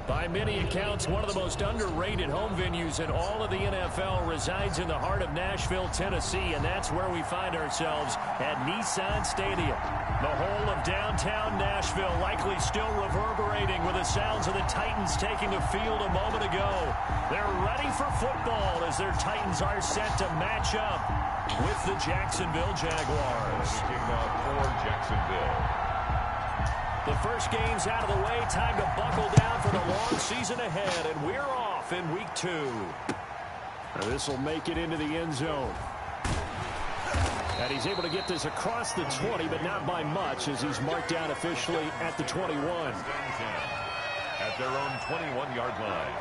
By many accounts, one of the most underrated home venues in all of the NFL resides in the heart of Nashville, Tennessee, and that's where we find ourselves at Nissan Stadium. The whole of downtown Nashville likely still reverberating with the sounds of the Titans taking the field a moment ago. They're ready for football as their Titans are set to match up with the Jacksonville Jaguars. Kicking off for Jacksonville. The first game's out of the way. Time to buckle down for the long season ahead, and we're off in week 2. This will make it into the end zone. And he's able to get this across the 20, but not by much, as he's marked down officially at the 21. At their own 21-yard line.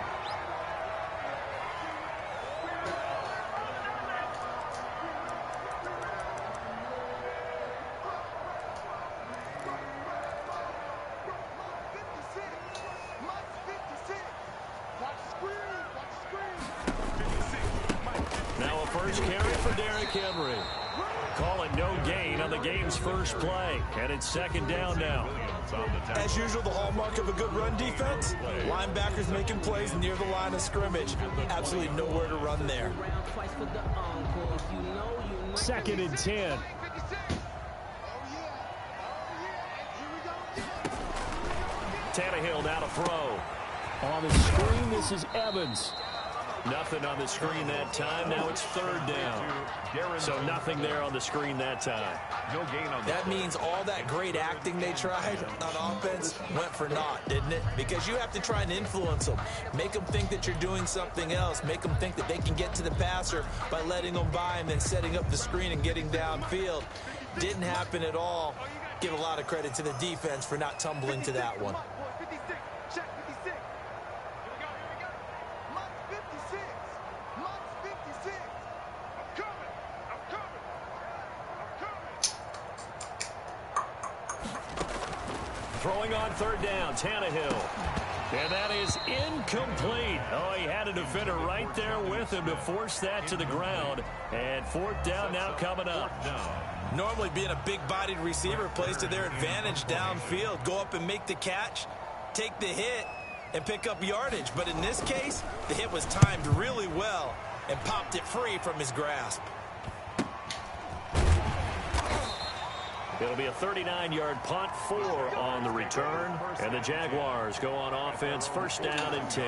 Call it no gain on the game's first play, and it's second down now. As usual, the hallmark of a good run defense, linebackers making plays near the line of scrimmage. Absolutely nowhere to run there. Second and 10. Tannehill now to throw. On the screen, this is Evans. Nothing on the screen that time. Now it's third down. So nothing there on the screen that time. No gain on that. Means all that great acting they tried on offense went for naught, didn't it? Because you have to try and influence them. Make them think that you're doing something else. Make them think that they can get to the passer by letting them by and then setting up the screen and getting downfield. Didn't happen at all. Give a lot of credit to the defense for not tumbling to that one. Throwing on third down, Tannehill. And that is incomplete. Oh, he had a defender right there with him to force that to the ground. And fourth down now coming up. Normally being a big-bodied receiver plays to their advantage downfield. Go up and make the catch, take the hit, and pick up yardage. But in this case, the hit was timed really well and popped it free from his grasp. It'll be a 39-yard punt, 4 on the return. And the Jaguars go on offense, first down and 10.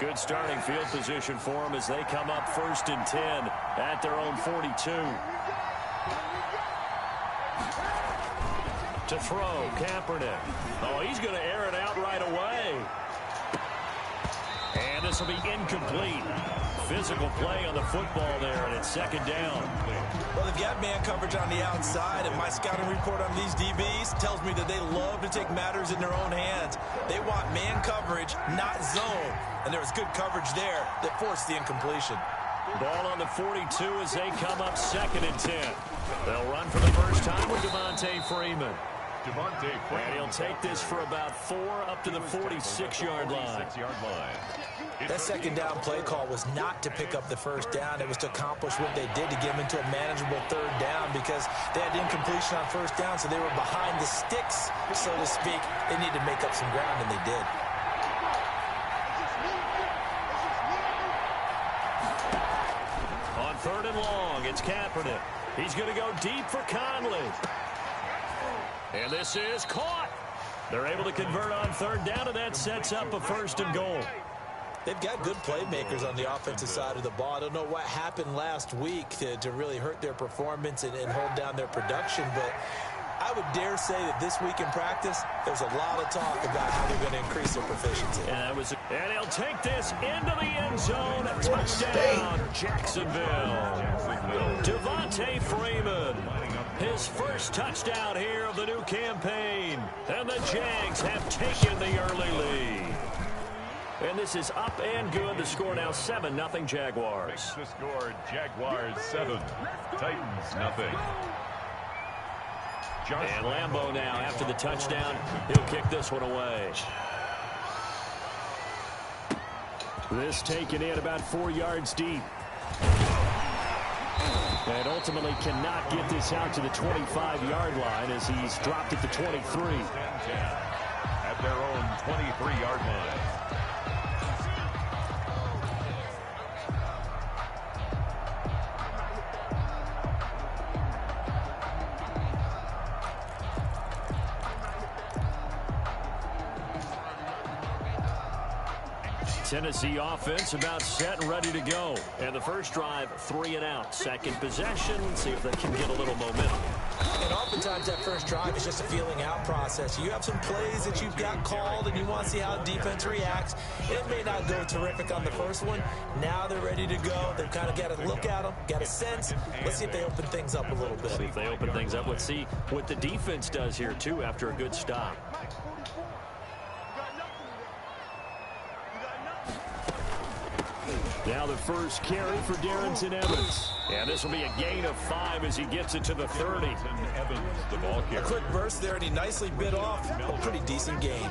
Good starting field position for them as they come up first and 10 at their own 42. To throw, Kaepernick. Oh, he's going to air it out right away. And this will be incomplete. Physical play on the football there, and it's second down. Well, they've got man coverage on the outside, and my scouting report on these DBs tells me that they love to take matters in their own hands. They want man coverage, not zone. And there was good coverage there that forced the incompletion. Ball on the 42 as they come up second and 10. They'll run for the first time with Devontae Freeman. And he'll take this for about 4 up to the 46-yard line. That second down play call was not to pick up the first down. It was to accomplish what they did to get them into a manageable third down because they had incompletion on first down, so they were behind the sticks, so to speak. They needed to make up some ground, and they did. On third and long, it's Kaepernick. He's going to go deep for Conley. And this is caught. They're able to convert on third down, and that sets up a first and goal. They've got good playmakers on the offensive side of the ball. I don't know what happened last week to really hurt their performance and hold down their production, but I would dare say that this week in practice, there's a lot of talk about how they're going to increase their proficiency. And he'll take this into the end zone. Touchdown, Jacksonville. Devontae Freeman. His first touchdown here of the new campaign. And the Jags have taken the early lead. And this is up and good. The score now 7-0 Jaguars. The score, Jaguars 7, Titans nothing. And Lambeau now, after the touchdown, he'll kick this one away. This taken in about 4 yards deep. And ultimately cannot get this out to the 25-yard line as he's dropped at the 23. At their own 23-yard line. Tennessee offense about set and ready to go. And the first drive, 3 and out. Second possession, see if they can get a little momentum. And oftentimes that first drive is just a feeling out process. You have some plays that you've got called and you want to see how the defense reacts. It may not go terrific on the first one. Now they're ready to go. They've kind of got to look at them, got a sense. Let's see if they open things up a little bit. See if they open things up. Let's see what the defense does here, too, after a good stop. Now the first carry for Darrington Evans. And this will be a gain of 5 as he gets it to the 30. Evans, the ball carrier. A quick burst there, and he nicely bit off. A pretty decent gain.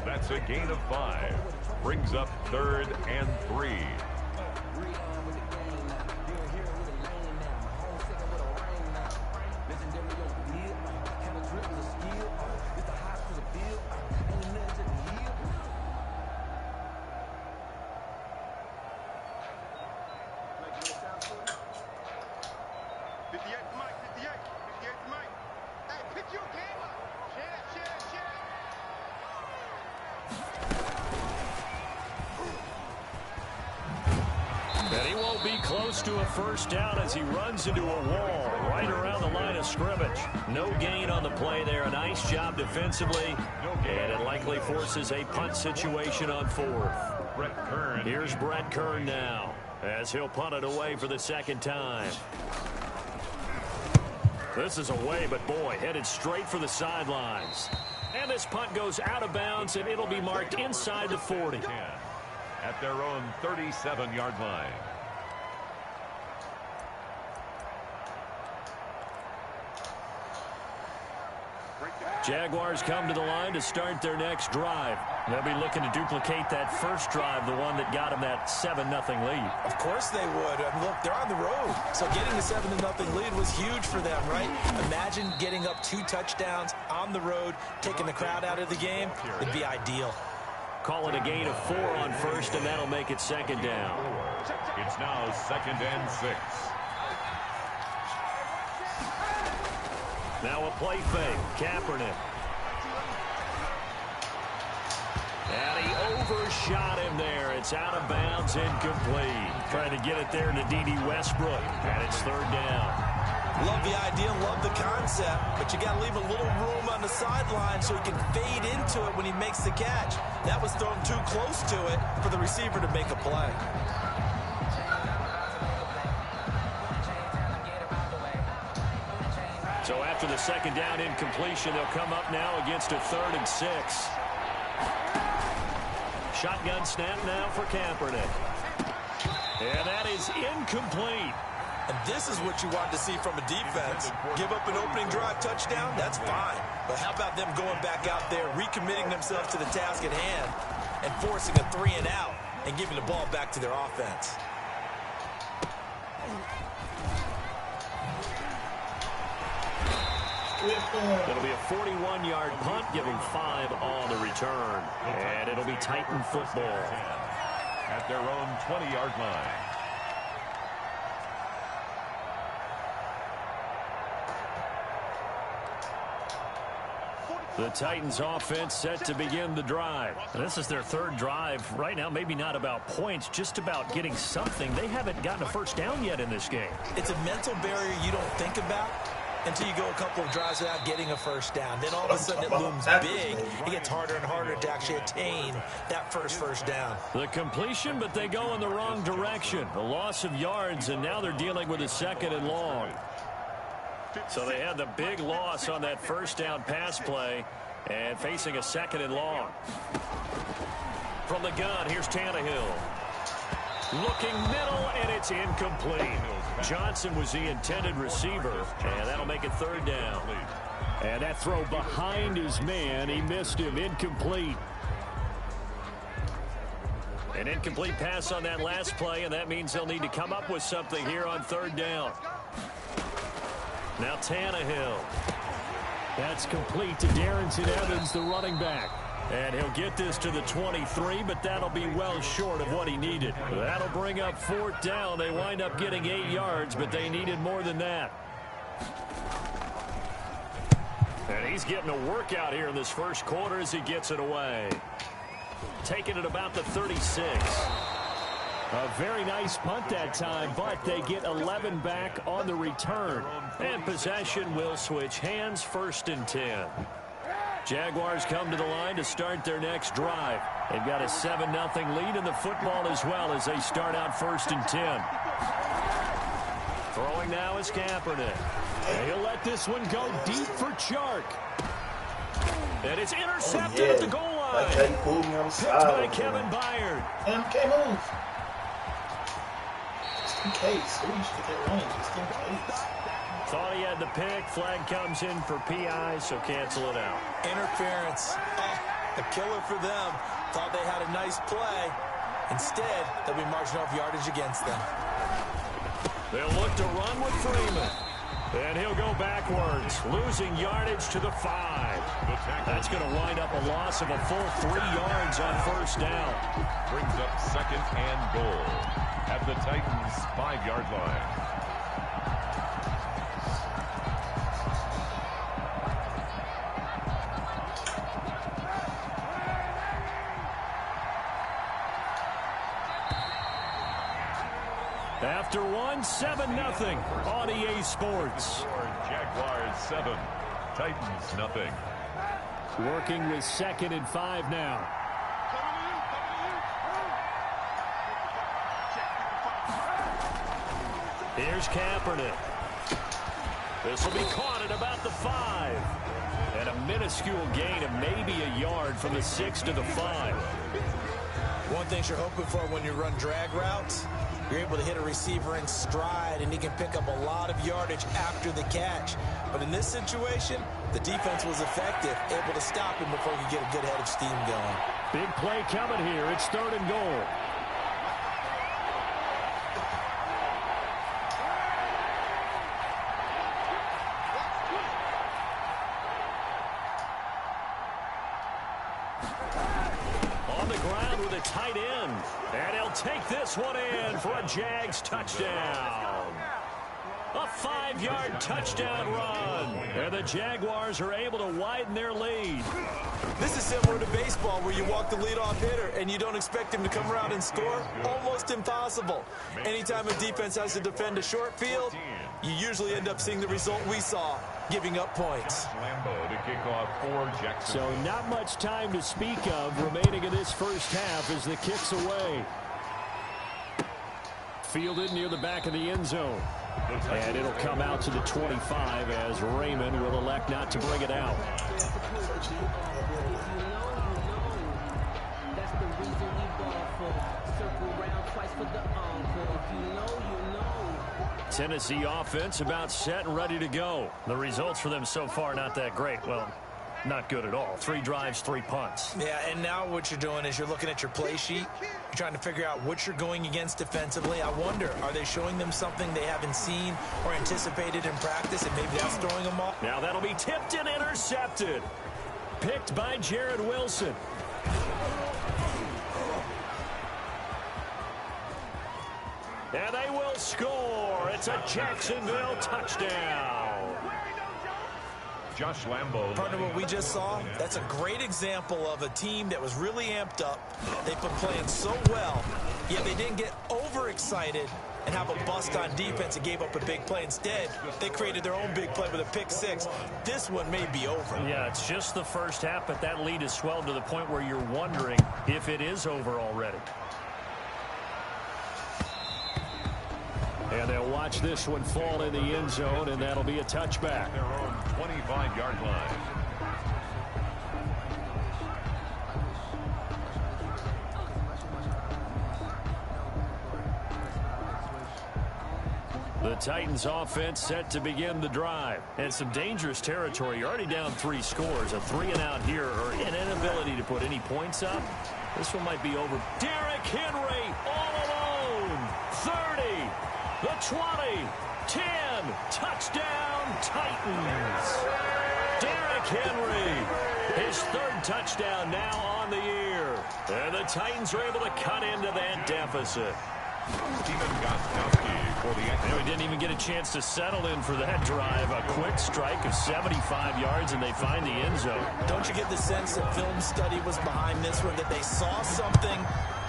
That's a gain of 5. Brings up 3rd and 3. Close to a first down as he runs into a wall right around the line of scrimmage. No gain on the play there. A nice job defensively. And it likely forces a punt situation on 4th. Brett Kern. Here's Brett Kern now as he'll punt it away for the second time. This is away, but boy, headed straight for the sidelines. And this punt goes out of bounds, and it'll be marked inside the 40. At their own 37-yard line. Jaguars come to the line to start their next drive. They'll be looking to duplicate that first drive, the one that got them that 7-0 lead. Of course they would. I mean, look, they're on the road. So getting the 7-0 lead was huge for them, right? Imagine getting up 2 touchdowns on the road, taking the crowd out of the game. It'd be ideal. Call it a gain of 4 on first, and that'll make it second down. It's now 2nd and 6. Now a play fake. Kaepernick. And he overshot him there. It's out of bounds, incomplete. Trying to get it there to D.D. Westbrook. And it's 3rd down. Love the idea, love the concept, but you got to leave a little room on the sideline so he can fade into it when he makes the catch. That was thrown too close to it for the receiver to make a play. So after the second down incompletion, they'll come up now against a 3rd and 6. Shotgun snap now for Kaepernick. And that is incomplete. And this is what you want to see from a defense. Give up an opening drive touchdown, that's fine. But how about them going back out there, recommitting themselves to the task at hand, and forcing a 3 and out, and giving the ball back to their offense. It'll be a 41-yard punt, giving 5 on the return. And it'll be Titan football. At their own 20-yard line. The Titans offense set to begin the drive. This is their 3rd drive. Right now, maybe not about points, just about getting something. They haven't gotten a first down yet in this game. It's a mental barrier you don't think about until you go a couple of drives without getting a first down. Then all of a sudden it looms big. It gets harder and harder to actually attain that first down. The completion, but they go in the wrong direction. A loss of yards, and now they're dealing with a 2nd and long. So they had the big loss on that first down pass play and facing a 2nd and long. From the gun, here's Tannehill. Looking middle, and it's incomplete. Johnson was the intended receiver, and that'll make it 3rd down. And that throw behind his man, he missed him, incomplete. An incomplete pass on that last play, and that means they'll need to come up with something here on third down. Now Tannehill. That's complete to Darrington Evans, the running back. And he'll get this to the 23, but that'll be well short of what he needed. That'll bring up fourth down. They wind up getting 8 yards, but they needed more than that. And he's getting a workout here in this first quarter as he gets it away. Taking it about the 36. A very nice punt that time, but they get 11 back on the return. And possession will switch hands, 1st and 10. Jaguars come to the line to start their next drive. They've got a 7-0 lead in the football as well as they start out 1st and 10. Throwing now is Kaepernick. And he'll let this one go deep for Chark. And it's intercepted at the goal line. Picked by Kevin Byard. Can't move. Just in case. Ooh, you should get that range. Just in case. Thought he had the pick. Flag comes in for PI, so cancel it out. Interference. A killer for them. Thought they had a nice play. Instead, they'll be marching off yardage against them. They'll look to run with Freeman. And he'll go backwards, losing yardage to the 5. That's going to wind up a loss of a full 3 yards on 1st down. Brings up 2nd and goal at the Titans' 5-yard line. After one, 7-0 on EA Sports. Jaguars 7, Titans 0. Working with 2nd and 5 now. Here's Kaepernick. This will be caught at about the 5. And a minuscule gain of maybe a yard from the 6 to the 5. One thing you're hoping for when you run drag routes, you're able to hit a receiver in stride, and he can pick up a lot of yardage after the catch. But in this situation, the defense was effective, able to stop him before he could get a good head of steam going. Big play coming here. It's 3rd and goal. On the ground with a tight end. And he'll take this one in for a Jags touchdown. A 5-yard touchdown run. And the Jaguars are able to widen their lead. This is similar to baseball where you walk the leadoff hitter and you don't expect him to come around and score. Almost impossible. Anytime a defense has to defend a short field, you usually end up seeing the result we saw, giving up points. Lambeau to kick off for Jackson. So not much time to speak of remaining in this first half as the kick's away. Fielded near the back of the end zone. And it'll come out to the 25 as Raymond will elect not to bring it out. Tennessee offense about set and ready to go. The results for them so far not that great. Well, not good at all. 3 drives, 3 punts. Yeah, and now what you're doing is you're looking at your play sheet. You're trying to figure out what you're going against defensively. I wonder, are they showing them something they haven't seen or anticipated in practice, and maybe that's throwing them off? Now that'll be tipped and intercepted. Picked by Jared Wilson. And they will score. It's a Jacksonville touchdown. Josh Lambeau. Partner, what we just saw, that's a great example of a team that was really amped up. They've been playing so well, yet they didn't get overexcited and have a bust on defense and gave up a big play. Instead, they created their own big play with a pick 6. This one may be over. Yeah, it's just the first half, but that lead has swelled to the point where you're wondering if it is over already. And they'll watch this one fall in the end zone, and that'll be a touchback. Their own 25-yard line. The Titans offense set to begin the drive. And some dangerous territory. You're already down 3 scores. A 3-and-out here or an inability to put any points up. This one might be over. Derrick Henry all alone. 30, the 20, 10. Touchdown Titans. Derrick Henry. His 3rd touchdown now on the year. And the Titans are able to cut into that deficit. And we didn't even get a chance to settle in for that drive. A quick strike of 75 yards, and they find the end zone. Don't you get the sense that film study was behind this one, that they saw something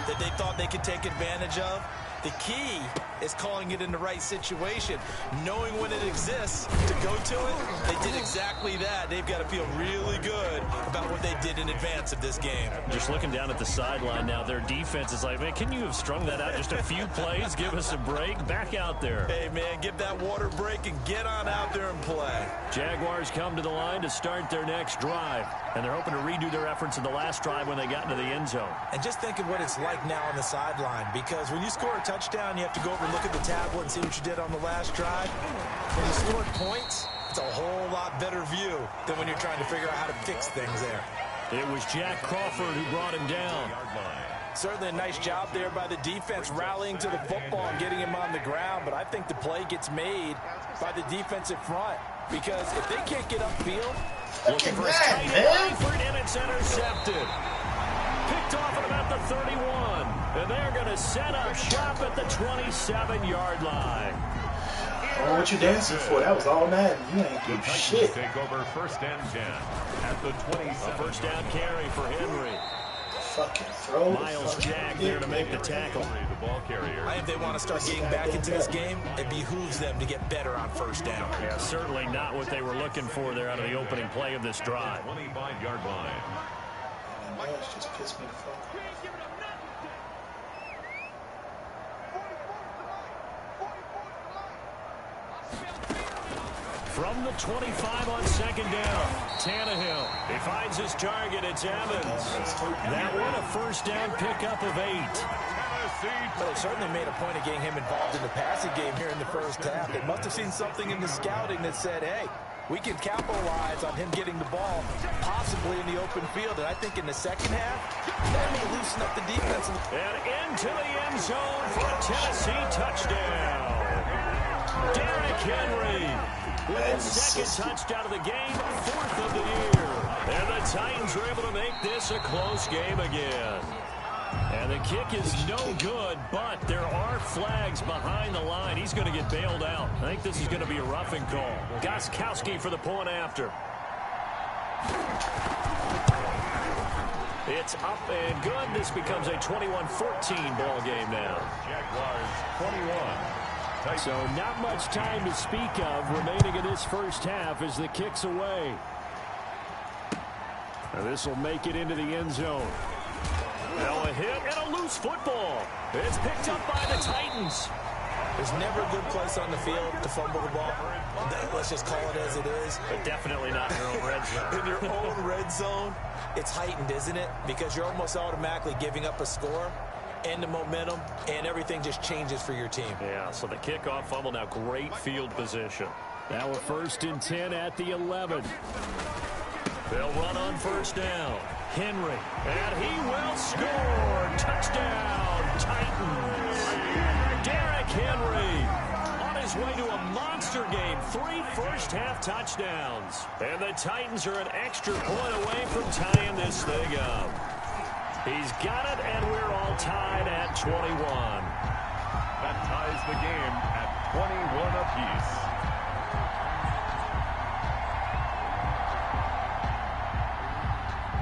that they thought they could take advantage of? The key is calling it in the right situation, knowing when it exists to go to it. They did exactly that. They've got to feel really good about what they did in advance of this game. Just looking down at the sideline now, their defense is like, man, can you have strung that out just a few plays? Give us a break. Back out there. Hey, man, give that water break and get on out there and play. Jaguars come to the line to start their next drive, and they're hoping to redo their efforts in the last drive when they got into the end zone. And just think of what it's like now on the sideline, because when you score a touchdown, you have to go over and look at the tablet and see what you did on the last drive. When you scored points, it's a whole lot better view than when you're trying to figure out how to fix things there. It was Jack Crawford who brought him down. Certainly a nice job there by the defense rallying to the football and getting him on the ground, but I think the play gets made by the defensive front, because if they can't get upfield, looking for a tight end, and it's intercepted. Picked off at about the 31, and they're going to set up shop at the 27-yard line. Oh, what you dancing for? That was all Madden. You ain't do shit. Take over 1st and 10 at the 27. A 1st down carry for Henry. Fucking throw. Miles Jack there to make the tackle. The ball carrier. If they want to start getting back into this game, it behooves them to get better on 1st down. Yeah, certainly not what they were looking for there out of the opening play of this drive. 25-yard line. And Miles just pissed me the fuck off. From the 25 on 2nd down, Tannehill. He finds his target. It's Evans. That one a 1st down pickup of 8. But they certainly made a point of getting him involved in the passing game here in the 1st half. They must have seen something in the scouting that said, hey, we can capitalize on him getting the ball, possibly in the open field. And I think in the 2nd half, that may loosen up the defense. And into the end zone for a Tennessee touchdown. Derrick Henry. With his 2nd touchdown of the game, 4th of the year. And the Titans are able to make this a close game again. And the kick is no good, but there are flags behind the line. He's going to get bailed out. I think this is going to be a roughing call. Gostkowski for the point after. It's up and good. This becomes a 21-14 ball game now. Jaguars 21. So not much time to speak of remaining in this 1st half as the kick's away. This will make it into the end zone. Now a hit and a loose football. It's picked up by the Titans. There's never a good place on the field to fumble the ball. Let's just call it as it is. But definitely not in your own red zone. In your own red zone, it's heightened, isn't it? Because you're almost automatically giving up a score and the momentum, and everything just changes for your team. Yeah, so the kickoff fumble, now great field position. Now a 1st and 10 at the 11. They'll run on 1st down. Henry, and he will score. Touchdown, Titans. Derrick Henry on his way to a monster game. 3 first-half touchdowns. And the Titans are an extra point away from tying this thing up. He's got it, and we're all tied at 21. That ties the game at 21 apiece.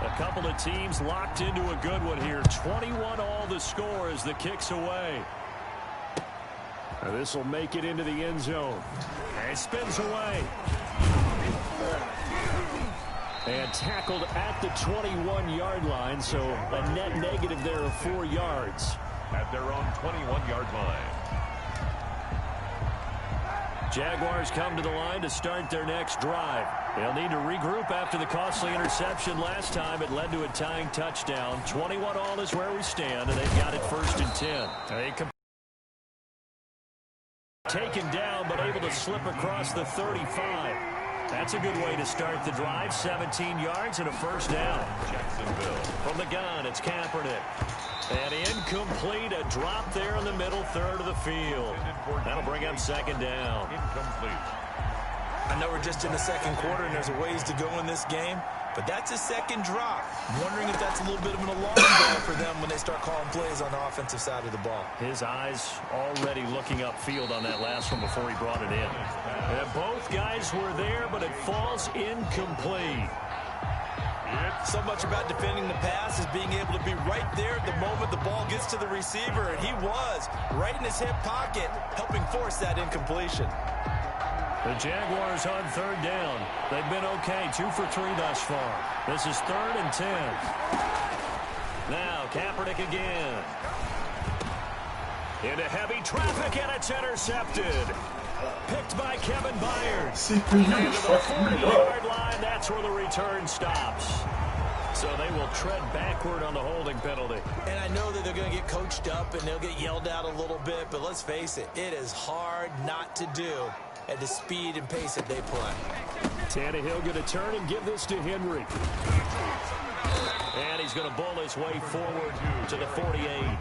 A couple of teams locked into a good one here. 21 all the score as the kick's away. This will make it into the end zone. And it spins away. And tackled at the 21-yard line, so a net negative there of 4 yards. At their own 21-yard line. Jaguars come to the line to start their next drive. They'll need to regroup after the costly interception last time. It led to a tying touchdown. 21 all is where we stand, and they've got it 1st and 10. taken down, but able to slip across the 35. That's a good way to start the drive. 17 yards and a first down. Jacksonville. From the gun, it's Kaepernick. And incomplete, a drop there in the middle third of the field. That'll bring up second down. Incomplete. I know we're just in the second quarter and there's a ways to go in this game, but that's a second drop. I'm wondering if that's a little bit of an alarm bell for them when they start calling plays on the offensive side of the ball. His eyes already looking upfield on that last one before he brought it in. And both guys were there, but it falls incomplete. So much about defending the pass is being able to be right there at the moment the ball gets to the receiver, and he was right in his hip pocket, helping force that incompletion. The Jaguars on third down. They've been okay, 2 for 3 thus far. This is 3rd and 10. Now Kaepernick again. Into heavy traffic, and it's intercepted. Picked by Kevin Byers. Into the 40-yard line, that's where the return stops. So they will tread backward on the holding penalty. And I know that they're going to get coached up and they'll get yelled at a little bit, but let's face it, it is hard not to do at the speed and pace that they play. Tannehill going to turn and give this to Henry. And he's going to bull his way forward to the 48.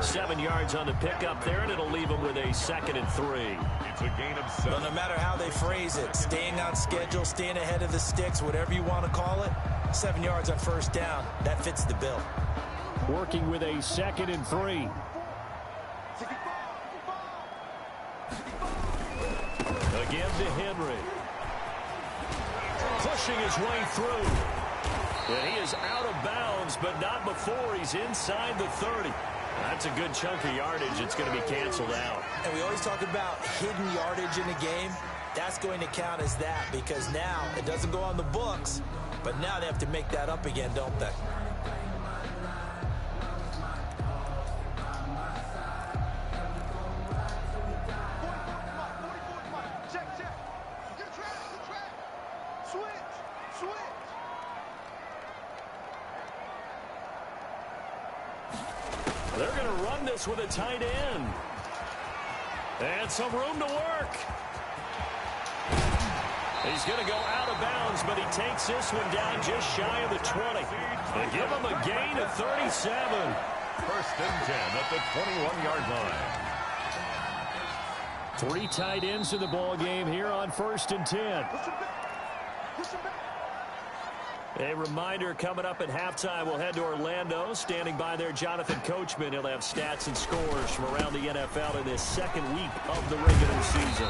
7 yards on the pickup there, and it'll leave him with a 2nd and 3. It's a gain of 7. Well, no matter how they phrase it, staying on schedule, staying ahead of the sticks, whatever you want to call it, 7 yards on first down, that fits the bill. Working with a 2nd and 3. Again to Henry. Pushing his way through. And he is out of bounds, but not before he's inside the 30. That's a good chunk of yardage. It's going to be canceled out. And we always talk about hidden yardage in a game. That's going to count as that because now it doesn't go on the books, but now they have to make that up again, don't they? They're going to run this with a tight end. And some room to work. He's going to go out of bounds, but he takes this one down just shy of the 20. They give him a gain of 37. 1st and 10 at the 21-yard line. 3 tight ends in the ball game here on 1st and 10. A reminder coming up at halftime, we'll head to Orlando. Standing by there, Jonathan Coachman. He'll have stats and scores from around the NFL in this 2nd week of the regular season.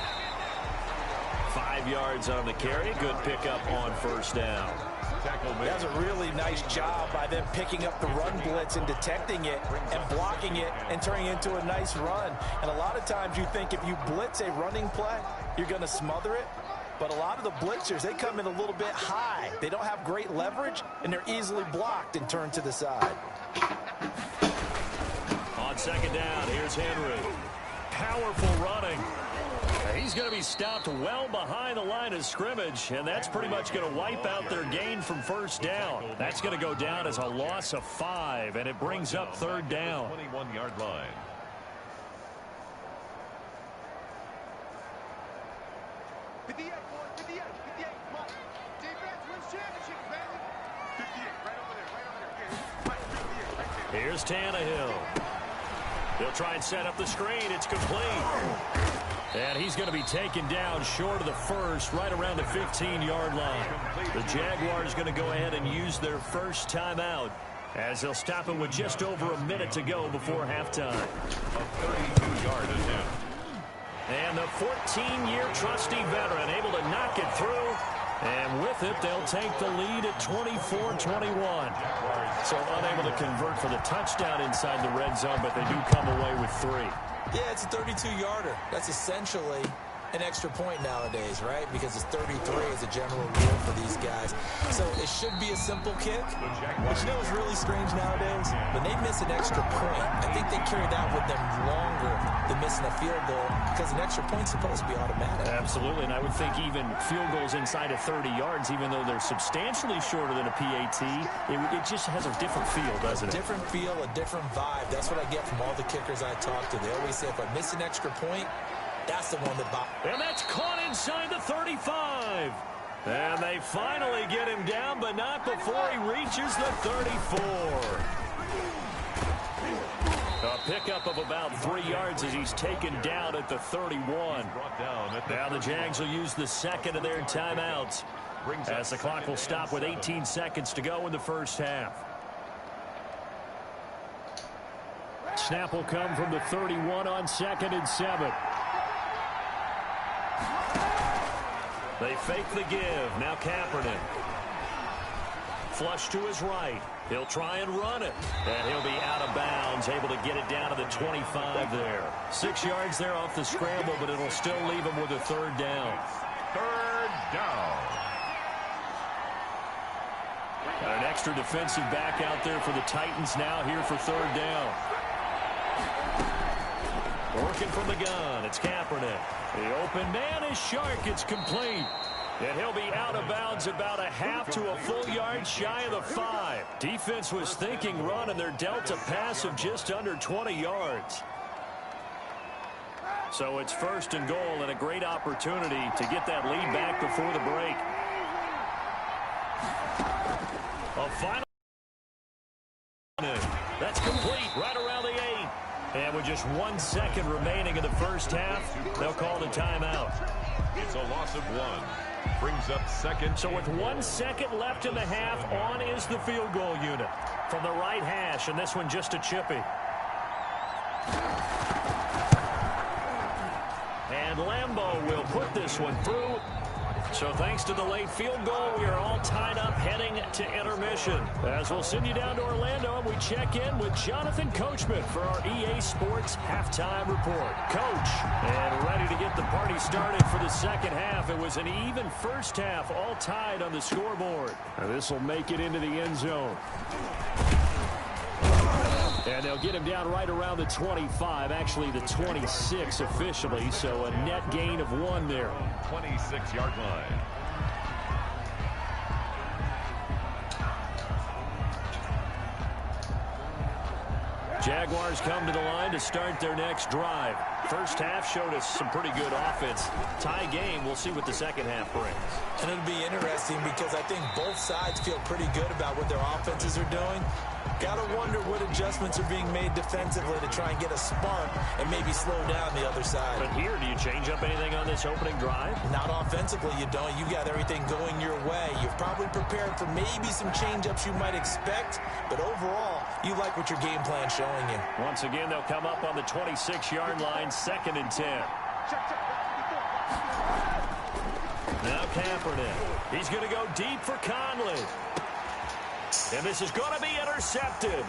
5 yards on the carry. Good pickup on first down. That's a really nice job by them picking up the run blitz and detecting it and blocking it and turning it into a nice run. And a lot of times you think if you blitz a running play, you're going to smother it. But a lot of the blitzers, they come in a little bit high. They don't have great leverage, and they're easily blocked and turned to the side. On 2nd down, here's Henry. Powerful running. He's going to be stopped well behind the line of scrimmage, and that's pretty much going to wipe out their gain from first down. That's going to go down as a loss of 5, and it brings up 3rd down. 21-yard line. Here's Tannehill. He'll try and set up the screen. It's complete. And he's going to be taken down short of the first, right around the 15-yard line. The Jaguars going to go ahead and use their first timeout as they'll stop him with just over a minute to go before halftime. A 32-yard attempt. And the 14-year trusty veteran able to knock it through. And with it, they'll take the lead at 24-21. So unable to convert for the touchdown inside the red zone, but they do come away with 3. Yeah, it's a 32-yarder. That's essentially an extra point nowadays, right? Because it's 33 as a general rule for these guys. So it should be a simple kick. But you know what's really strange nowadays? When they miss an extra point, I think they carry that with them longer than missing a field goal because an extra point's supposed to be automatic. Absolutely, and I would think even field goals inside of 30 yards, even though they're substantially shorter than a PAT, it just has a different feel, doesn't it? A different feel, a different vibe. That's what I get from all the kickers I talk to. They always say, if I miss an extra point, That's the one that bothers. And that's caught inside the 35. And they finally get him down, but not before he reaches the 34. A pickup of about 3 yards as he's taken down at the 31. Now the Jags will use the second of their timeouts as the clock will stop with 18 seconds to go in the first half. Snap will come from the 31 on 2nd and 7. They fake the give. Now Kaepernick. Flush to his right. He'll try and run it. And he'll be out of bounds, able to get it down to the 25 there. 6 yards there off the scramble, but it'll still leave him with a 3rd down. 3rd down. Got an extra defensive back out there for the Titans now here for 3rd down. Working from the gun. It's Kaepernick. The open man is Shark. It's complete. And he'll be out of bounds about a half to a full yard shy of the 5. Defense was thinking run, and they're dealt a pass of just under 20 yards. So it's 1st and goal, and a great opportunity to get that lead back before the break. A final. That's complete right around the 8. And with just 1 second remaining in the first half, they'll call the timeout. It's a loss of 1. Brings up 2nd. So with 1 second left in the half, on is the field goal unit from the right hash, and this one just a chippy. And Lambeau will put this one through. So thanks to the late field goal, we are all tied up heading to intermission. As we'll send you down to Orlando, and we check in with Jonathan Coachman for our EA Sports Halftime Report. Coach, and ready to get the party started for the second half. It was an even first half, all tied on the scoreboard. Now this will make it into the end zone. And they'll get him down right around the 25, actually the 26 officially, so a net gain of 1 there. 26-yard line. Jaguars come to the line to start their next drive. First half showed us some pretty good offense. Tie game, we'll see what the second half brings. And it'll be interesting because I think both sides feel pretty good about what their offenses are doing. Got to wonder what adjustments are being made defensively to try and get a spark and maybe slow down the other side. But here, do you change up anything on this opening drive? Not offensively, you don't. You got everything going your way. You've probably prepared for maybe some change-ups you might expect, but overall, you like what your game plan's showing you. Once again, they'll come up on the 26-yard line, 2nd and 10. Now Kaepernick. He's going to go deep for Conley. And this is going to be intercepted.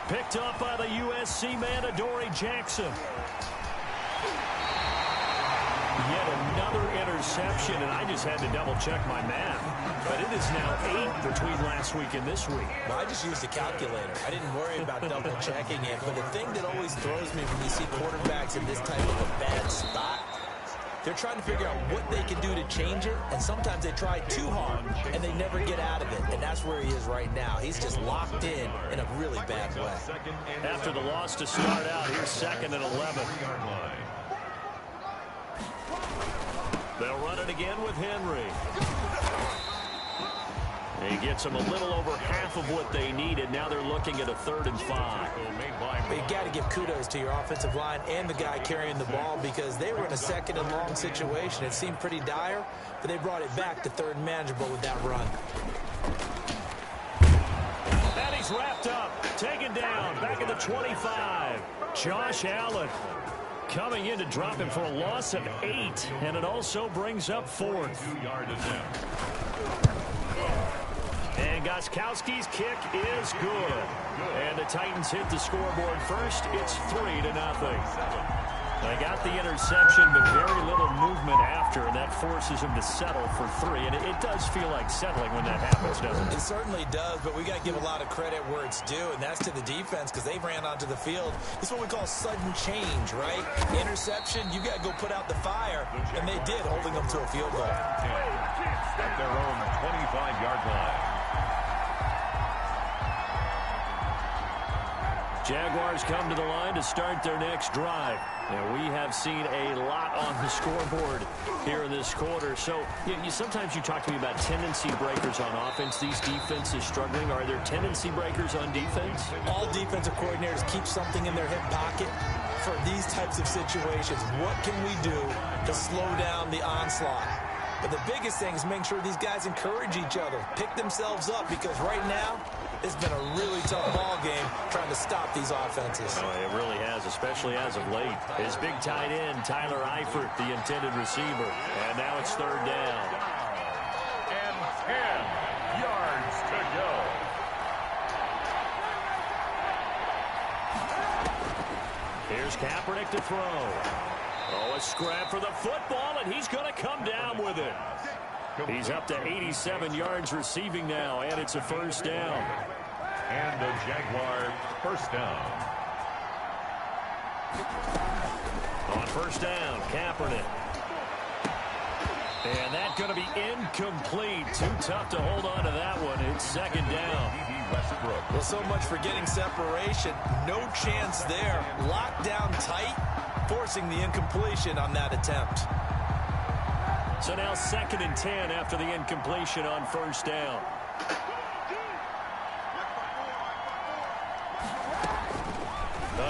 Picked up by the USC man, Adoree Jackson. Yet another interception, and I just had to double-check my math. But it is now 8 between last week and this week. Well, I just used a calculator. I didn't worry about double-checking it. But the thing that always throws me when you see quarterbacks in this type of a bad spot, they're trying to figure out what they can do to change it, and sometimes they try too hard, and they never get out of it, and that's where he is right now. He's just locked in a really bad way. After the loss to start out, here's 2nd and 11. They'll run it again with Henry. He gets them a little over half of what they needed. Now they're looking at a 3rd and 5. But you got to give kudos to your offensive line and the guy carrying the ball because they were in a 2nd and long situation. It seemed pretty dire, but they brought it back to 3rd and manageable with that run. And he's wrapped up, taken down, back at the 25. Josh Allen coming in to drop him for a loss of 8, and it also brings up 4th. And Gostkowski's kick is good. And the Titans hit the scoreboard first. It's 3-0. They got the interception, but very little movement after, and that forces him to settle for 3. And it does feel like settling when that happens, doesn't it? It certainly does, but we got to give a lot of credit where it's due, and that's to the defense because they ran onto the field. This is what we call sudden change, right? Interception, you got to go put out the fire, and they did, holding them to a field goal. At their own 25-yard line. Jaguars come to the line to start their next drive. And we have seen a lot on the scoreboard here in this quarter. So sometimes you talk to me about tendency breakers on offense. These defenses struggling. Are there tendency breakers on defense? All defensive coordinators keep something in their hip pocket for these types of situations. What can we do to slow down the onslaught? But the biggest thing is make sure these guys encourage each other, pick themselves up, because right now it's been a really tough ball game trying to stop these offenses. Oh, it really has, especially as of late. His big tight end, Tyler Eifert, the intended receiver. And now it's third down. And 10 yards to go. Here's Kaepernick to throw. Oh, a scrap for the football, and he's going to come down with it. He's up to 87 yards receiving now, and it's a first down. And the Jaguar first down. On first down, Kaepernick. And that's going to be incomplete. Too tough to hold on to that one. It's second down. Well, so much for getting separation. No chance there. Locked down tight, forcing the incompletion on that attempt. So now 2nd and 10 after the incompletion on first down.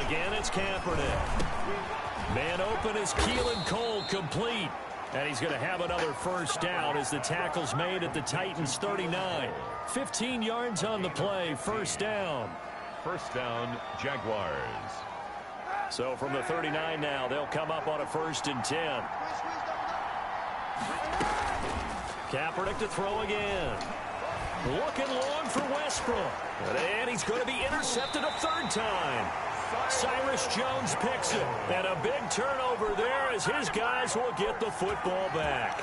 Again, it's Kaepernick. Man open is Keelan Cole, complete. And he's going to have another first down as the tackle's made at the Titans' 39. 15 yards on the play, first down. First down, Jaguars. So from the 39 now, they'll come up on a 1st and 10. Kaepernick to throw again. Looking long for Westbrook. And he's going to be intercepted a 3rd time. Cyrus Jones picks it. And a big turnover there as his guys will get the football back.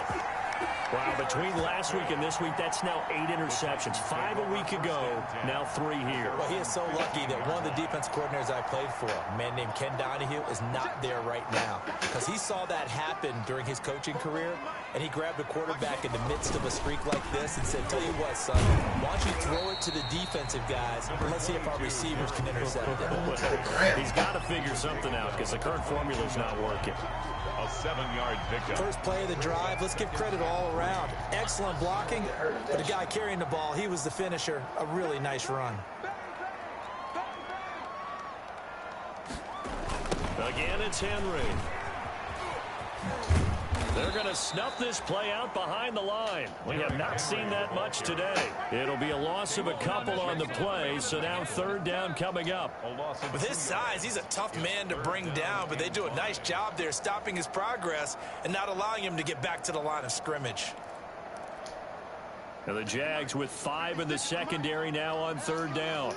Wow, between last week and this week, that's now 8 interceptions. 5 a week ago, now 3 here. Well, he is so lucky that one of the defense coordinators I played for, a man named Ken Donahue, is not there right now. Because he saw that happen during his coaching career, and he grabbed a quarterback in the midst of a streak like this and said, tell you what, son, why don't you throw it to the defensive guys, and let's see if our receivers can intercept it. He's got to figure something out because the current formula is not working. A 7-yard pickup. First play of the drive, let's give credit all around. Excellent blocking, but the guy carrying the ball, he was the finisher. A really nice run. Again, it's Henry. They're going to snuff this play out behind the line. We have not seen that much today. It'll be a loss of a couple on the play, so now 3rd down coming up. With his size, he's a tough man to bring down, but they do a nice job there stopping his progress and not allowing him to get back to the line of scrimmage. And the Jags with 5 in the secondary now on 3rd down.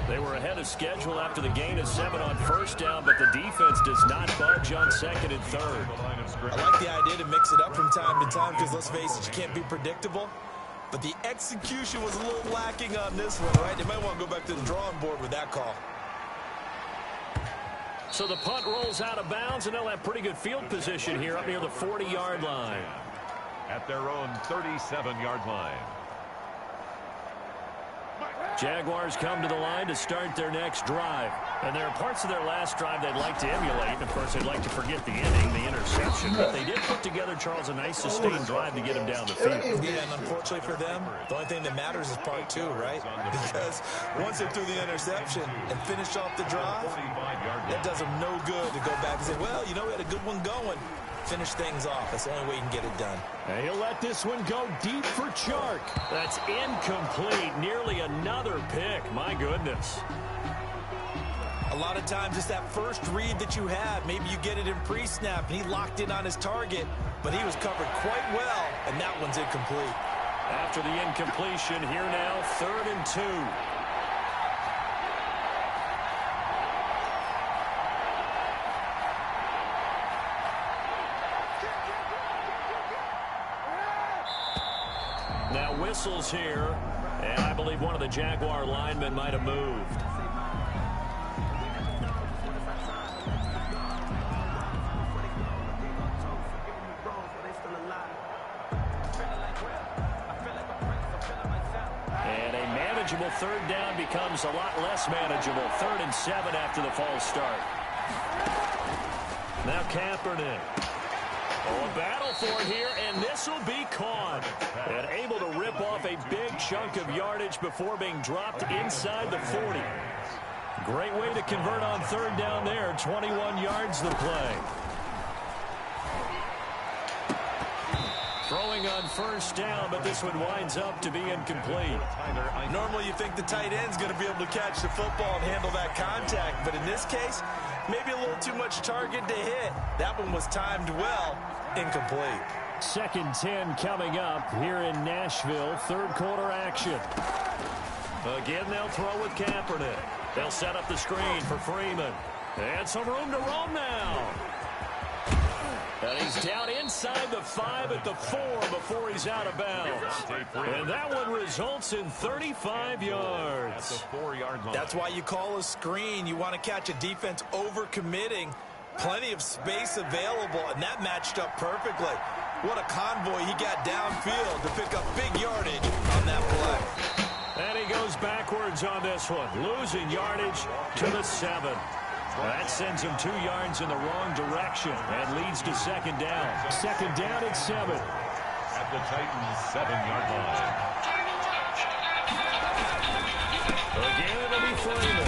They were ahead of schedule after the gain of 7 on first down, but the defense does not budge on 2nd and 3rd. I like the idea to mix it up from time to time because, let's face it, you can't be predictable. But the execution was a little lacking on this one, right? They might want to go back to the drawing board with that call. So the punt rolls out of bounds, and they'll have pretty good field position here up near the 40-yard line. At their own 37-yard line. Jaguars come to the line to start their next drive. And there are parts of their last drive they'd like to emulate. And of course, they'd like to forget the inning, the interception. But they did put together, Charles, a nice sustained drive to get him down the field. Yeah, and unfortunately for them, the only thing that matters is part 2, right? Because once they threw the interception and finished off the drive, that does them no good to go back and say, well, you know, we had a good one going. Finish things off. That's the only way you can get it done. And he'll let this one go deep for Chark. That's incomplete. Nearly another pick. My goodness. A lot of times it's that first read that you have. Maybe you get it in pre-snap, and he locked in on his target, but he was covered quite well, and that one's incomplete. After the incompletion, here now, 3rd and 2. Now whistles here, and I believe one of the Jaguar linemen might have moved. manageable third down becomes a lot less manageable. 3rd and 7 after the false start. Now Kaepernick. Oh, a battle for it here, and this will be caught. And able to rip off a big chunk of yardage before being dropped inside the 40. Great way to convert on 3rd down there. 21 yards the play. Throwing on 1st down, but this one winds up to be incomplete. Normally you think the tight end's going to be able to catch the football and handle that contact, but in this case, maybe a little too much target to hit. That one was timed well. Incomplete. 2nd 10 coming up here in Nashville. 3rd quarter action. Again, they'll throw with Kaepernick. They'll set up the screen for Freeman. And some room to roam now. And he's down inside the 5 at the 4 before he's out of bounds. And that one results in 35 yards. At the 4-yard line. That's why you call a screen. You want to catch a defense overcommitting. Plenty of space available, and that matched up perfectly. What a convoy he got downfield to pick up big yardage on that play. And he goes backwards on this one, losing yardage to the 7. That sends him 2 yards in the wrong direction and leads to 2nd down. 2nd down at 7. At the Titans' 7-yard line. Again, it'll be Freeman.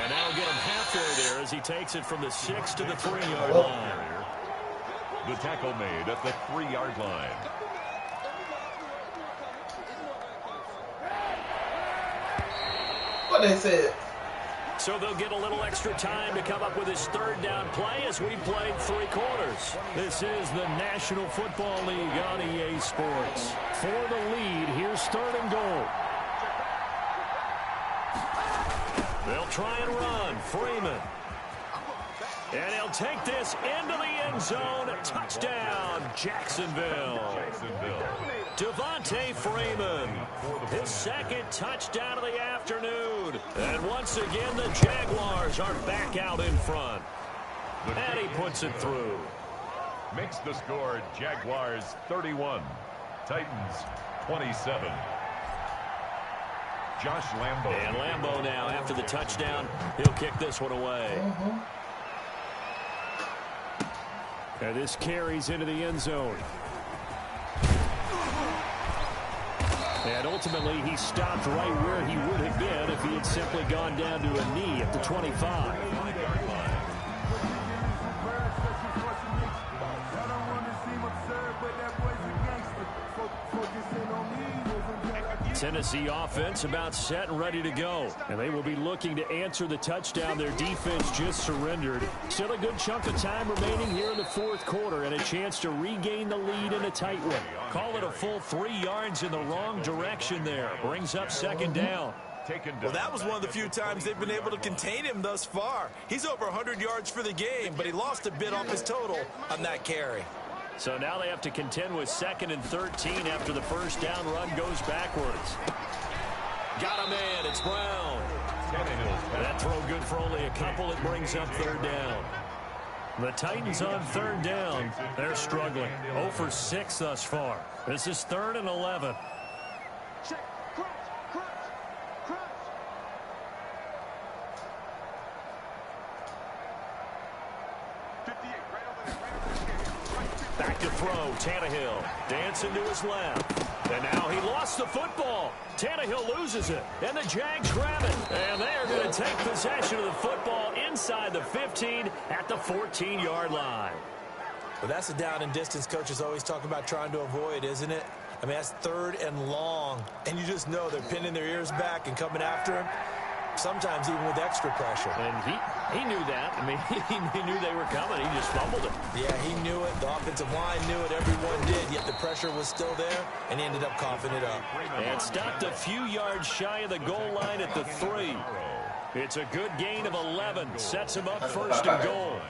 And that'll get him halfway there as he takes it from the 6 to the 3-yard line. The tackle made at the 3-yard line. What they said? So they'll get a little extra time to come up with his 3rd down play as we played 3 quarters. This is the National Football League on EA Sports. For the lead, here's 3rd and goal. They'll try and run. Freeman. And he'll take this into the end zone. Touchdown, Jacksonville. Devontae Freeman, his 2nd touchdown of the afternoon. And once again, the Jaguars are back out in front. And he puts it through. Makes the score Jaguars 31, Titans 27. Josh Lambo. And Lambo now, after the touchdown, he'll kick this one away. And this carries into the end zone. And ultimately, he stopped right where he would have been if he had simply gone down to a knee at the 25. Tennessee offense about set and ready to go. And they will be looking to answer the touchdown their defense just surrendered. Still a good chunk of time remaining here in the 4th quarter and a chance to regain the lead in a tight one. Call it a full 3 yards in the wrong direction there. Brings up 2nd down. Well, that was one of the few times they've been able to contain him thus far. He's over 100 yards for the game, but he lost a bit off his total on that carry. So now they have to contend with 2nd and 13 after the 1st down run goes backwards. Got a man. It's Brown. That throw good for only a couple. It brings up 3rd down. The Titans on 3rd down. They're struggling. 0 for 6 thus far. This is 3rd and 11. Back to throw, Tannehill dancing to his left. And now he lost the football. Tannehill loses it, and the Jags grab it. And they're going to take possession of the football inside the 15 at the 14-yard line. Well, that's a down and distance coaches always talk about trying to avoid, isn't it? I mean, that's 3rd and long, and you just know they're pinning their ears back and coming after him. Sometimes even with extra pressure. And he knew that. I mean, he knew they were coming. He just fumbled it. Yeah, he knew it. The offensive line knew it. Everyone did. Yet the pressure was still there, and he ended up coughing it up. And stopped a few yards shy of the goal line at the 3. It's a good gain of 11. Sets him up 1st and goal.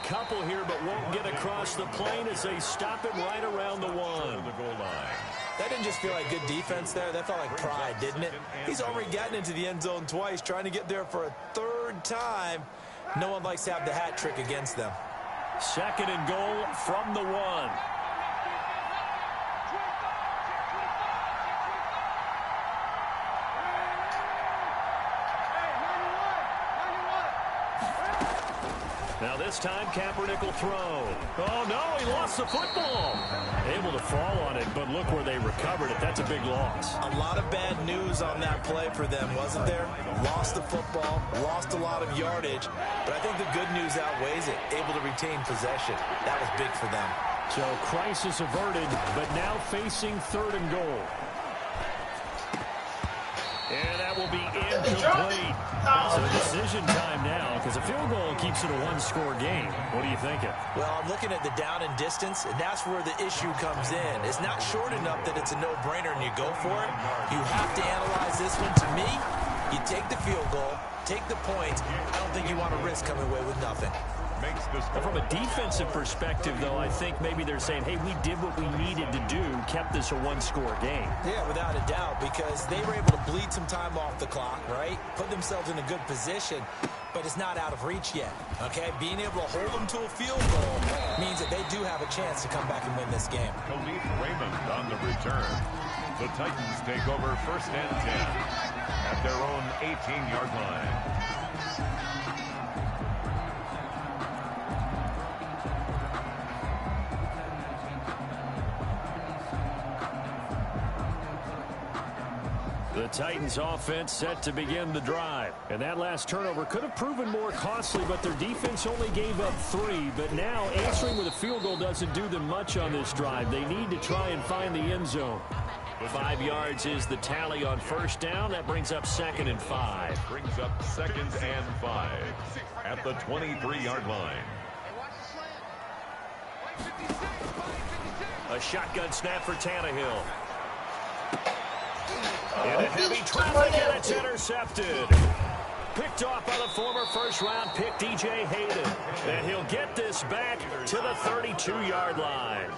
Couple here, but won't get across the plane as they stop him right around the 1. The goal line. That didn't just feel like good defense there. That felt like pride, didn't it? He's already gotten into the end zone twice, trying to get there for a third time. No one likes to have the hat trick against them. 2nd and goal from the 1. Now this time, Kaepernick will throw. Oh, no, he lost the football. Able to fall on it, but look where they recovered it. That's a big loss. A lot of bad news on that play for them, wasn't there? Lost the football, lost a lot of yardage, but I think the good news outweighs it. Able to retain possession. That was big for them. So crisis averted, but now facing 3rd and goal. And that will be incomplete. So decision time now, because a field goal keeps it a one-score game. What are you thinking? Well, I'm looking at the down and distance, and that's where the issue comes in. It's not short enough that it's a no-brainer and you go for it. You have to analyze this one. To me, you take the field goal, take the points. I don't think you want to risk coming away with nothing. From a defensive perspective, though, I think maybe they're saying, hey, we did what we needed to do, kept this a one-score game. Yeah, without a doubt, because they were able to bleed some time off the clock, right? Put themselves in a good position, but it's not out of reach yet, okay? Being able to hold them to a field goal means that they do have a chance to come back and win this game. Khalif Raymond on the return. The Titans take over 1st and 10 at their own 18-yard line. The Titans offense set to begin the drive. And that last turnover could have proven more costly, but their defense only gave up 3. But now answering with a field goal doesn't do them much on this drive. They need to try and find the end zone. 5 yards is the tally on 1st down. That brings up 2nd and 5. Brings up 2nd and 5 at the 23-yard line. A shotgun snap for Tannehill. In a heavy traffic, and it's intercepted. Picked off by the former first-round pick, DJ Hayden. And he'll get this back to the 32-yard line.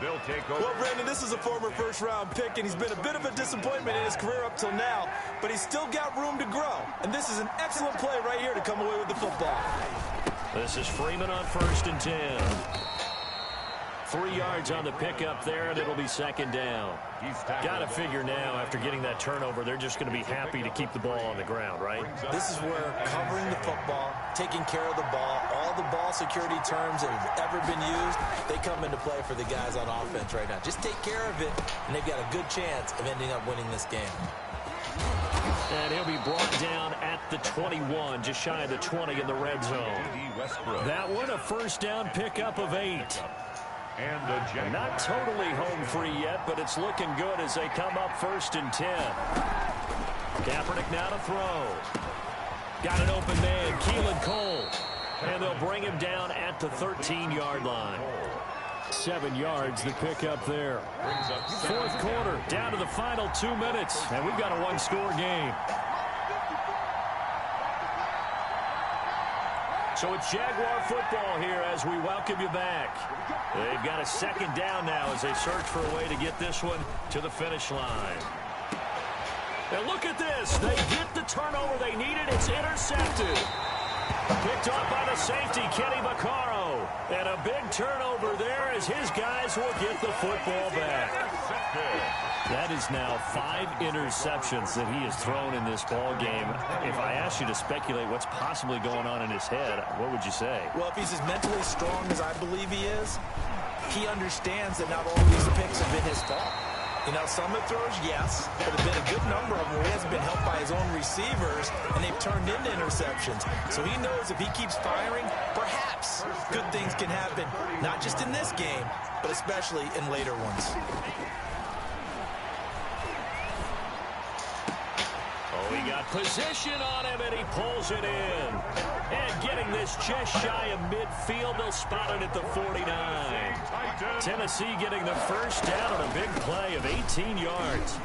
They'll take over. Well, Brandon, this is a former first-round pick, and he's been a bit of a disappointment in his career up till now, but he's still got room to grow. And this is an excellent play right here to come away with the football. This is Freeman on 1st and 10. 3 yards on the pickup there, and it'll be 2nd down. Got to figure now, after getting that turnover, they're just going to be happy to keep the ball on the ground, right? This is where covering the football, taking care of the ball, all the ball security terms that have ever been used, they come into play for the guys on offense right now. Just take care of it, and they've got a good chance of ending up winning this game. And he'll be brought down at the 21, just shy of the 20 in the red zone. That one, a 1st down pickup of 8. And not totally home free yet, but it's looking good as they come up 1st and 10. Kaepernick now to throw. Got an open man, Keelan Cole. And they'll bring him down at the 13-yard line. 7 yards, the pickup there. 4th quarter, down to the final 2 minutes, and we've got a one-score game. So it's Jaguar football here as we welcome you back. They've got a 2nd down now as they search for a way to get this one to the finish line. And look at this. They get the turnover they needed. It's intercepted. Picked off by the safety, Kenny Vaccaro. And a big turnover there as his guys will get the football back. That is now 5 interceptions that he has thrown in this ball game. If I asked you to speculate what's possibly going on in his head, what would you say? Well, if he's as mentally strong as I believe he is, he understands that not all of these picks have been his fault. You know, some of the throws, yes, but there have been a good number of them where he hasn't been helped by his own receivers, and they've turned into interceptions. So he knows if he keeps firing, perhaps good things can happen, not just in this game, but especially in later ones. Oh, he got position on him, and he pulls it in. And getting this just shy of midfield, they'll spot it at the 49. Tennessee getting the 1st down on a big play of 18 yards.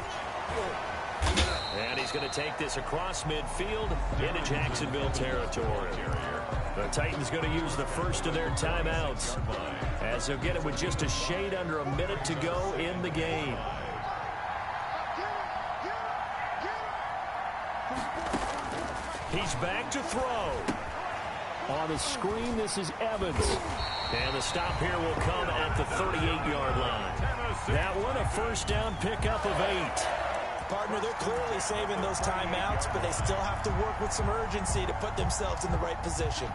And he's going to take this across midfield into Jacksonville territory. The Titans going to use the first of their timeouts as they'll get it with just a shade under a minute to go in the game. He's back to throw. On the screen, this is Evans. And the stop here will come at the 38-yard line. That one, a first down pickup of 8. Partner, they're clearly saving those timeouts, but they still have to work with some urgency to put themselves in the right position.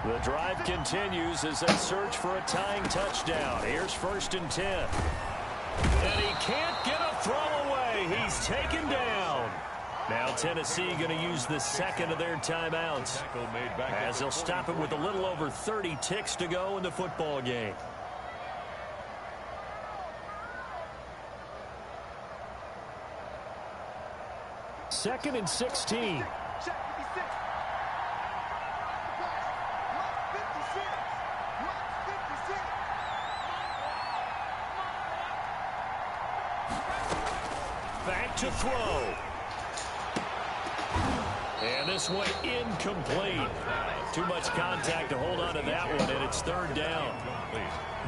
The drive continues as they search for a tying touchdown. Here's 1st and 10. And he can't get a throw away. He's taken down. Now Tennessee going to use the second of their timeouts as they'll stop it with a little over 30 ticks to go in the football game. Second and 16. Back to throw. And this one incomplete. Too much contact to hold on to that one, and it's 3rd down.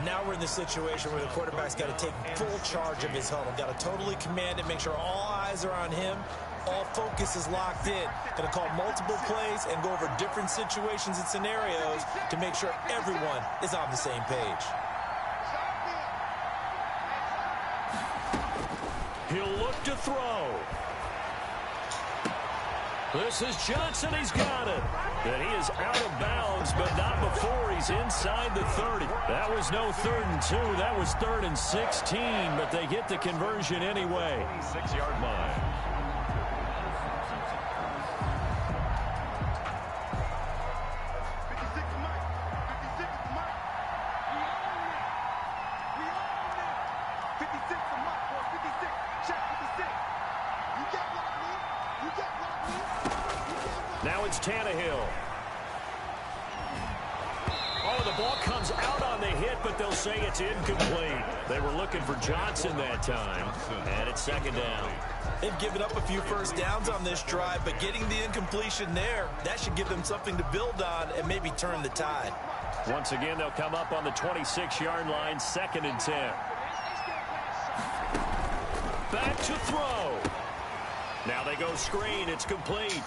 Now we're in the situation where the quarterback's got to take full charge of his huddle. Got to totally command it, make sure all eyes are on him. All focus is locked in. Going to call multiple plays and go over different situations and scenarios to make sure everyone is on the same page. He'll look to throw. This is Johnson. He's got it. And he is out of bounds, but not before he's inside the 30. That was no 3rd and 2. That was 3rd and 16, but they get the conversion anyway. 6-yard line. Now it's Tannehill. Oh, the ball comes out on the hit, but they'll say it's incomplete. They were looking for Johnson that time, and it's 2nd down. They've given up a few first downs on this drive, but getting the incompletion there, that should give them something to build on and maybe turn the tide. Once again, they'll come up on the 26-yard line, 2nd and 10. Back to throw. Now they go screen. It's complete.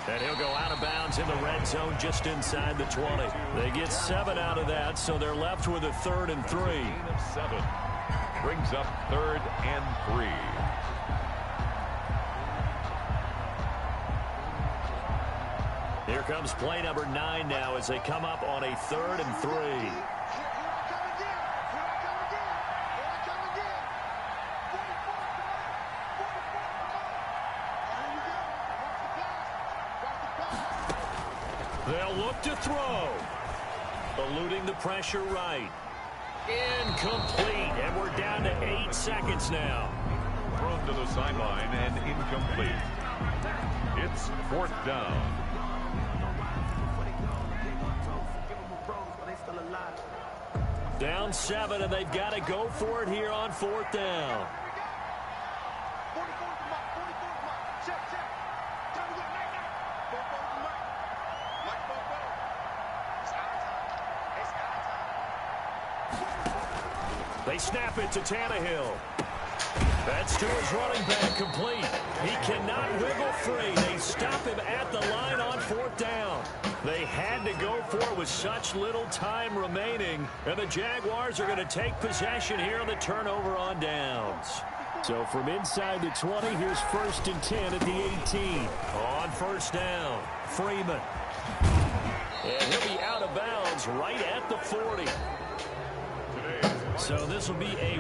And he'll go out of bounds in the red zone just inside the 20. They get 7 out of that, so they're left with a 3rd and 3. 7 brings up 3rd and 3. Here comes play number 9 now as they come up on a 3rd and 3. They'll look to throw. Eluding the pressure right. Incomplete. And we're down to 8 seconds now. Thrown to the sideline and incomplete. It's 4th down. Down 7, and they've got to go for it here on 4th down. They snap it to Tannehill. That's to his running back, complete. He cannot wiggle free. They stop him at the line on 4th down. They had to go for it with such little time remaining. And the Jaguars are going to take possession here on the turnover on downs. So from inside the 20, here's 1st and 10 at the 18. On 1st down, Freeman. And he'll be out of bounds right at the 40. So this will be a